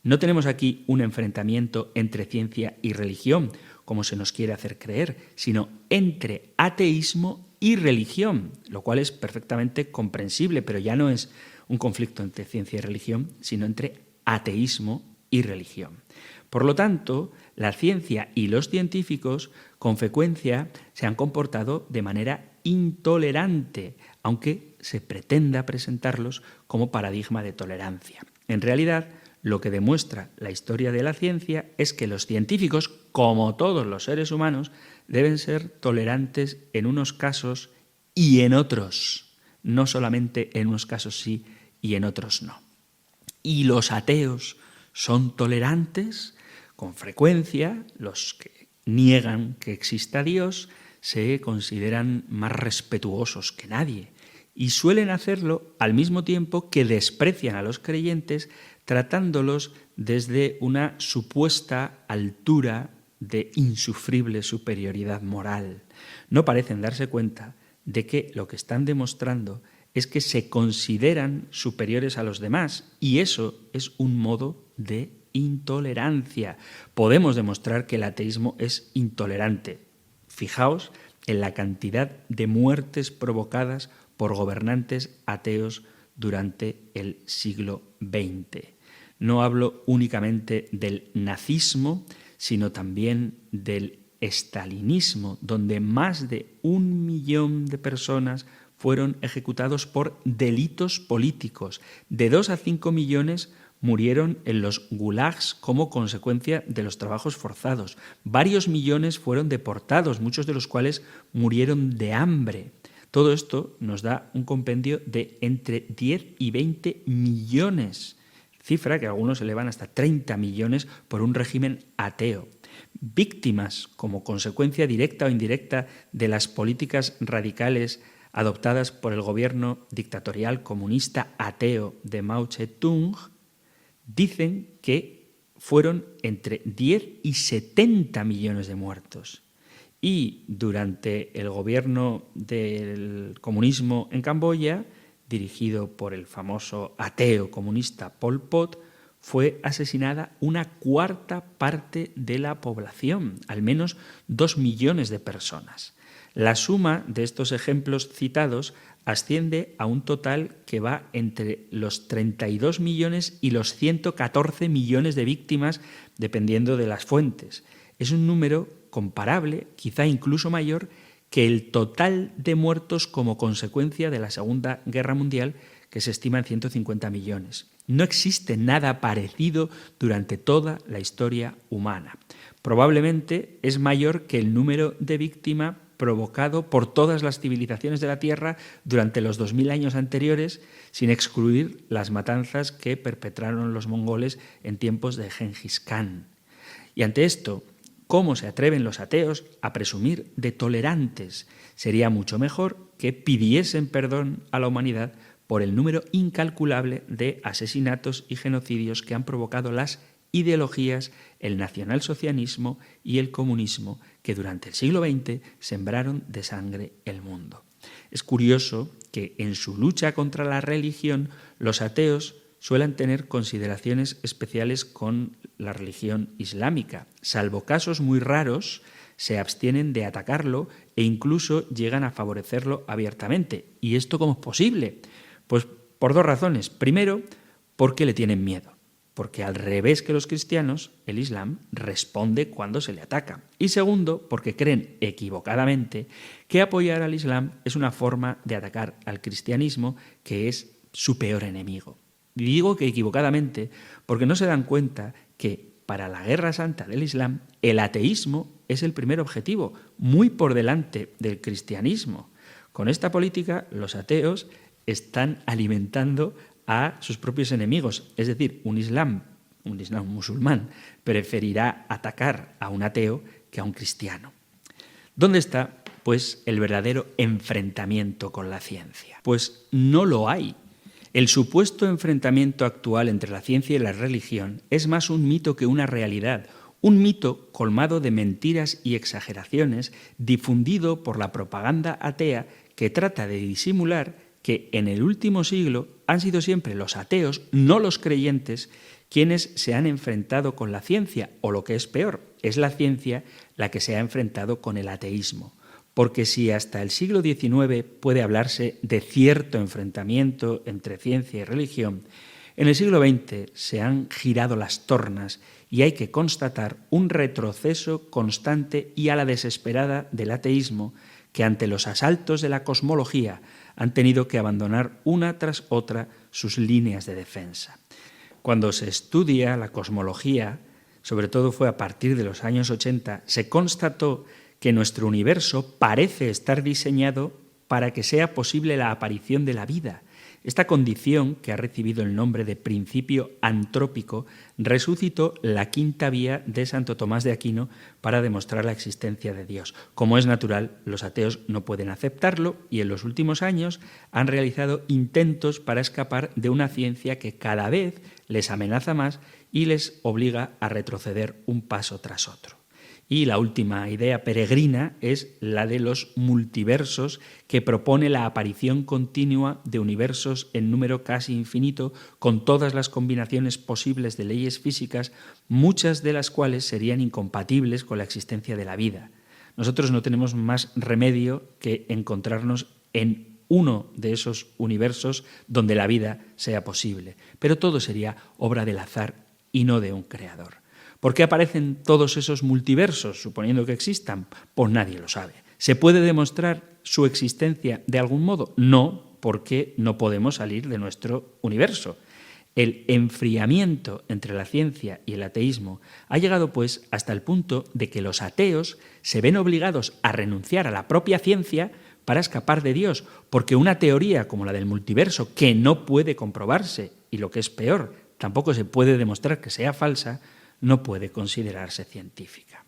no tenemos aquí un enfrentamiento entre ciencia y religión, como se nos quiere hacer creer, sino entre ateísmo y religión, lo cual es perfectamente comprensible, pero ya no es un conflicto entre ciencia y religión, sino entre ateísmo y religión. Por lo tanto, la ciencia y los científicos con frecuencia se han comportado de manera intolerante, aunque se pretenda presentarlos como paradigma de tolerancia. En realidad, lo que demuestra la historia de la ciencia es que los científicos, como todos los seres humanos, deben ser tolerantes en unos casos y en otros, no solamente en unos casos sí y en otros no. Y los ateos son tolerantes. Con frecuencia, los que niegan que exista Dios se consideran más respetuosos que nadie y suelen hacerlo al mismo tiempo que desprecian a los creyentes, tratándolos desde una supuesta altura de insufrible superioridad moral. No parecen darse cuenta de que lo que están demostrando es que se consideran superiores a los demás, y eso es un modo de intolerancia. Podemos demostrar que el ateísmo es intolerante. Fijaos en la cantidad de muertes provocadas por gobernantes ateos durante el siglo XX. No hablo únicamente del nazismo, sino también del estalinismo, donde más de 1 millón de personas fueron ejecutados por delitos políticos. De 2 a 5 millones murieron en los gulags como consecuencia de los trabajos forzados. Varios millones fueron deportados, muchos de los cuales murieron de hambre. Todo esto nos da un compendio de entre 10 y 20 millones, cifra que algunos elevan hasta 30 millones por un régimen ateo. Víctimas como consecuencia directa o indirecta de las políticas radicales adoptadas por el gobierno dictatorial comunista ateo de Mao Zedong, dicen que fueron entre 10 y 70 millones de muertos. Y durante el gobierno del comunismo en Camboya, dirigido por el famoso ateo comunista Pol Pot, fue asesinada una cuarta parte de la población, al menos 2 millones de personas. La suma de estos ejemplos citados asciende a un total que va entre los 32 millones y los 114 millones de víctimas, dependiendo de las fuentes. Es un número comparable, quizá incluso mayor, que el total de muertos como consecuencia de la Segunda Guerra Mundial, que se estima en 150 millones. No existe nada parecido durante toda la historia humana. Probablemente es mayor que el número de víctimas provocado por todas las civilizaciones de la Tierra durante los 2000 años anteriores, sin excluir las matanzas que perpetraron los mongoles en tiempos de Gengis Khan. Y ante esto, ¿cómo se atreven los ateos a presumir de tolerantes? Sería mucho mejor que pidiesen perdón a la humanidad por el número incalculable de asesinatos y genocidios que han provocado las ideologías, el nacionalsocialismo y el comunismo, que durante el siglo XX sembraron de sangre el mundo. Es curioso que en su lucha contra la religión los ateos suelen tener consideraciones especiales con la religión islámica. Salvo casos muy raros, se abstienen de atacarlo e incluso llegan a favorecerlo abiertamente. ¿Y esto cómo es posible? Pues por 2 razones. Primero, porque le tienen miedo. Porque al revés que los cristianos, el Islam responde cuando se le ataca. Y segundo, porque creen equivocadamente que apoyar al Islam es una forma de atacar al cristianismo, que es su peor enemigo. Y digo que equivocadamente porque no se dan cuenta que para la guerra santa del Islam el ateísmo es el primer objetivo, muy por delante del cristianismo. Con esta política los ateos están alimentando a sus propios enemigos, es decir, un Islam musulmán preferirá atacar a un ateo que a un cristiano. ¿Dónde está, pues, el verdadero enfrentamiento con la ciencia? Pues no lo hay. El supuesto enfrentamiento actual entre la ciencia y la religión es más un mito que una realidad, un mito colmado de mentiras y exageraciones difundido por la propaganda atea que trata de disimular que en el último siglo han sido siempre los ateos, no los creyentes, quienes se han enfrentado con la ciencia, o lo que es peor, es la ciencia la que se ha enfrentado con el ateísmo. Porque si hasta el siglo XIX puede hablarse de cierto enfrentamiento entre ciencia y religión, en el siglo XX se han girado las tornas y hay que constatar un retroceso constante y a la desesperada del ateísmo, que ante los asaltos de la cosmología, han tenido que abandonar una tras otra sus líneas de defensa. Cuando se estudia la cosmología, sobre todo fue a partir de los años 80, se constató que nuestro universo parece estar diseñado para que sea posible la aparición de la vida. Esta condición, que ha recibido el nombre de principio antrópico, resucitó la quinta vía de Santo Tomás de Aquino para demostrar la existencia de Dios. Como es natural, los ateos no pueden aceptarlo y en los últimos años han realizado intentos para escapar de una ciencia que cada vez les amenaza más y les obliga a retroceder un paso tras otro. Y la última idea peregrina es la de los multiversos, que propone la aparición continua de universos en número casi infinito, con todas las combinaciones posibles de leyes físicas, muchas de las cuales serían incompatibles con la existencia de la vida. Nosotros no tenemos más remedio que encontrarnos en uno de esos universos donde la vida sea posible, pero todo sería obra del azar y no de un creador. ¿Por qué aparecen todos esos multiversos, suponiendo que existan? Pues nadie lo sabe. ¿Se puede demostrar su existencia de algún modo? No, porque no podemos salir de nuestro universo. El enfriamiento entre la ciencia y el ateísmo ha llegado, pues, hasta el punto de que los ateos se ven obligados a renunciar a la propia ciencia para escapar de Dios, porque una teoría como la del multiverso, que no puede comprobarse, y lo que es peor, tampoco se puede demostrar que sea falsa, no puede considerarse científica.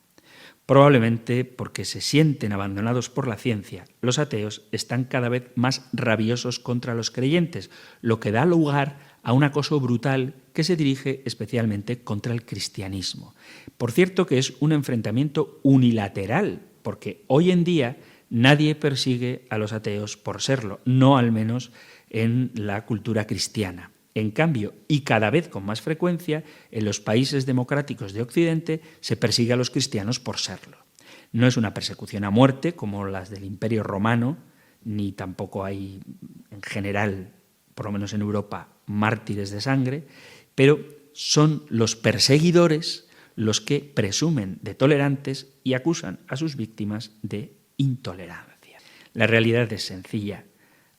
Probablemente porque se sienten abandonados por la ciencia, los ateos están cada vez más rabiosos contra los creyentes, lo que da lugar a un acoso brutal que se dirige especialmente contra el cristianismo. Por cierto que es un enfrentamiento unilateral, porque hoy en día nadie persigue a los ateos por serlo, no al menos en la cultura cristiana. En cambio, y cada vez con más frecuencia, en los países democráticos de Occidente se persigue a los cristianos por serlo. No es una persecución a muerte como las del Imperio Romano, ni tampoco hay en general, por lo menos en Europa, mártires de sangre, pero son los perseguidores los que presumen de tolerantes y acusan a sus víctimas de intolerancia. La realidad es sencilla.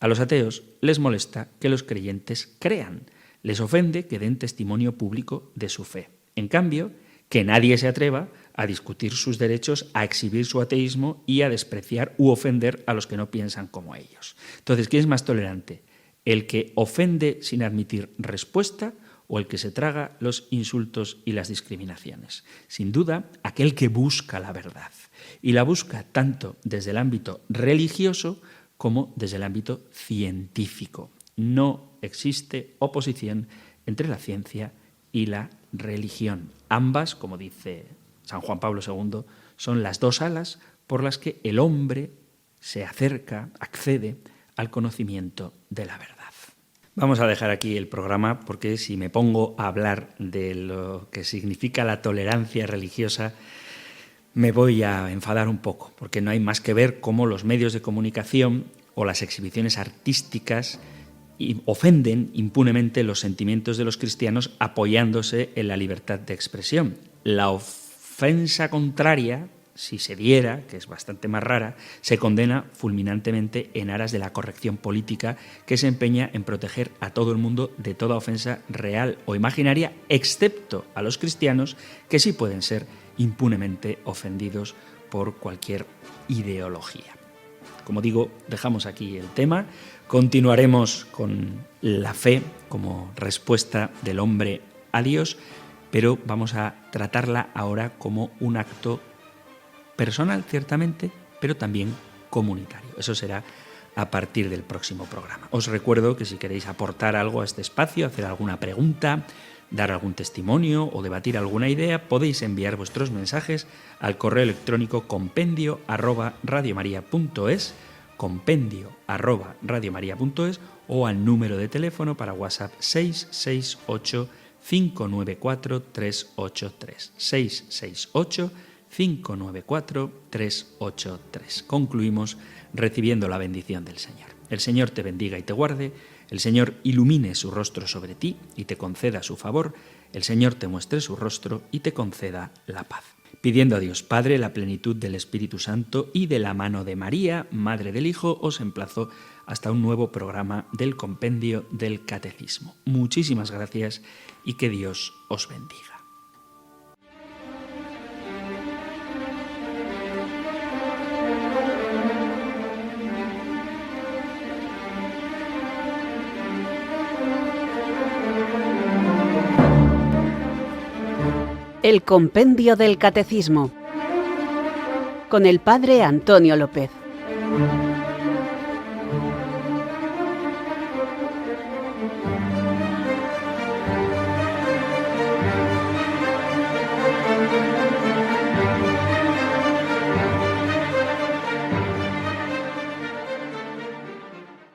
A los ateos les molesta que los creyentes crean, les ofende que den testimonio público de su fe. En cambio, que nadie se atreva a discutir sus derechos, a exhibir su ateísmo y a despreciar u ofender a los que no piensan como ellos. Entonces, ¿quién es más tolerante? ¿El que ofende sin admitir respuesta o el que se traga los insultos y las discriminaciones? Sin duda, aquel que busca la verdad. Y la busca tanto desde el ámbito religioso como desde el ámbito científico. No existe oposición entre la ciencia y la religión. Ambas, como dice San Juan Pablo II, son las dos alas por las que el hombre se acerca, accede al conocimiento de la verdad. Vamos a dejar aquí el programa porque si me pongo a hablar de lo que significa la tolerancia religiosa, me voy a enfadar un poco, porque no hay más que ver cómo los medios de comunicación o las exhibiciones artísticas ofenden impunemente los sentimientos de los cristianos apoyándose en la libertad de expresión. La ofensa contraria, si se diera, que es bastante más rara, se condena fulminantemente en aras de la corrección política que se empeña en proteger a todo el mundo de toda ofensa real o imaginaria, excepto a los cristianos, que sí pueden ser impunemente ofendidos por cualquier ideología. Como digo, dejamos aquí el tema, continuaremos con la fe como respuesta del hombre a Dios, pero vamos a tratarla ahora como un acto personal, ciertamente, pero también comunitario. Eso será a partir del próximo programa. Os recuerdo que si queréis aportar algo a este espacio, hacer alguna pregunta, dar algún testimonio o debatir alguna idea, podéis enviar vuestros mensajes al correo electrónico compendio@radiomaria.es, compendio@radiomaria.es, o al número de teléfono para WhatsApp 668 594 383, 668 594 383. Concluimos recibiendo la bendición del Señor. El Señor te bendiga y te guarde, el Señor ilumine su rostro sobre ti y te conceda su favor, el Señor te muestre su rostro y te conceda la paz. Pidiendo a Dios Padre la plenitud del Espíritu Santo y de la mano de María, Madre del Hijo, os emplazo hasta un nuevo programa del Compendio del Catecismo. Muchísimas gracias y que Dios os bendiga. El Compendio del Catecismo con el Padre Antonio López.